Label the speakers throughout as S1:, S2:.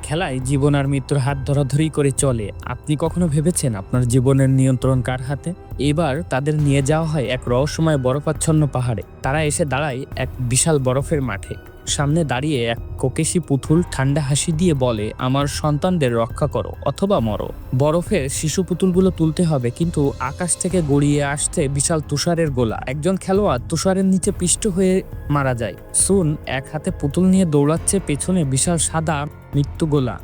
S1: খেলায় জীবন আর মৃত্যুর হাত ধরাধরি করে চলে। আপনি কখনো ভেবেছেন আপনার জীবনের নিয়ন্ত্রণ কার হাতে? এবার তাদের নিয়ে যাওয়া হয় এক রহস্যময় বরফাচ্ছন্ন পাহাড়ে। তারা এসে দাঁড়ায় এক বিশাল বরফের মাঠে। সামনে দাঁড়িয়ে এক কোকেশি পুতুল ঠান্ডা হাসি দিয়ে বলে, আমার সন্তানদের রক্ষা করো অথবা মরো। বরফের শিশু পুতুলগুলো তুলতে হবে, কিন্তু আকাশ থেকে গড়িয়ে আসছে বিশাল তুষারের গোলা। একজন খেলোয়াড় তুষারের নিচে পিষ্ট হয়ে মারা যায়। সুন এক হাতে পুতুল নিয়ে দৌড়াচ্ছে, পেছনে বিশাল সাদা মৃত্যু গোলা।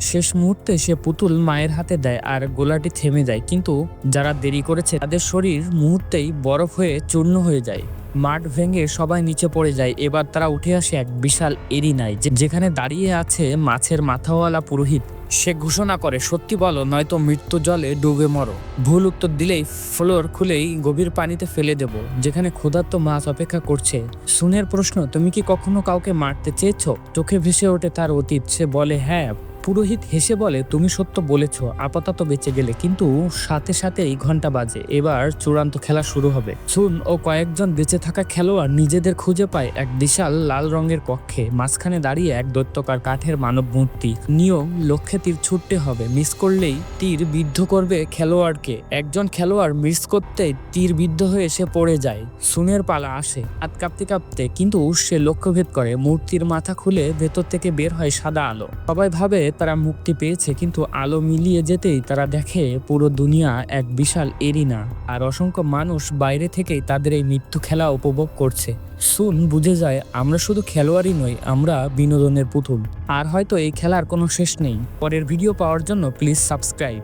S1: শেষ মুহূর্তে সে পুতুল মায়ের হাতে দেয় আর গোলাটি থেমে যায়, কিন্তু যারা দেরি করেছে তাদের শরীর মুহূর্তেই বরফ হয়ে চূর্ণ হয়ে যায়। মাঠ ভেঙে সবাই নিচে পড়ে যায়। এবার তারা উঠে আসে এক বিশাল এরিনায়, যেখানে দাঁড়িয়ে আছে মাছের মাথাওয়ালা পুরোহিত। সে ঘোষণা করে, সত্যি বলো নয়তো মৃত্যু জলে ডুবে মরো। ভুল উত্তর দিলেই ফ্লোর খুলেই গভীর পানিতে ফেলে দেব, যেখানে ক্ষুধার্ত মাছ অপেক্ষা করছে। সুনের প্রশ্ন, তুমি কি কখনো কাউকে মারতে চেয়েছো? চোখে ভেসে ওঠে তার অতীত। সে বলে, হ্যাঁ। পুরোহিত হেসে বলে, তুমি সত্য বলেছ, আপাতত বেঁচে গেলে। কিন্তু সাথে সাথেই ঘন্টা বাজে। এবার চূড়ান্ত খেলা শুরু হবে। সুন ও কয়েকজন বেঁচে থাকা খেলোয়াড় নিজেদের খুঁজে পায় এক বিশাল লাল রঙের কক্ষে। মাঝখানে দাঁড়িয়ে এক দৈত্যকার কাঠের মানব মূর্তি। নিয়ম, লক্ষ্যে তীর ছুটতে হবে, মিস করলেই তীর বিদ্ধ করবে খেলোয়াড়কে। একজন খেলোয়াড় মিস করতেই তীর বিদ্ধ হয়ে সে পড়ে যায়। সুনের পালা আসে, হাত কাঁপতে কাঁপতে, কিন্তু সে লক্ষ্যভেদ করে। মূর্তির মাথা খুলে ভেতর থেকে বের হয় সাদা আলো। সবাই ভাবে তারা মুক্তি পেয়েছে, কিন্তু আলো মিলিয়ে যেতেই তারা দেখে পুরো দুনিয়া এক বিশাল এরিনা, আর অসংখ্য মানুষ বাইরে থেকেই তাদের এই মৃত্যু খেলা উপভোগ করছে। সুন বুঝে যায়, আমরা শুধু খেলোয়াড়ই নই, আমরা বিনোদনের পুতুল। আর হয়তো এই খেলার কোনো শেষ নেই। পরের ভিডিও পাওয়ার জন্য প্লিজ সাবস্ক্রাইব।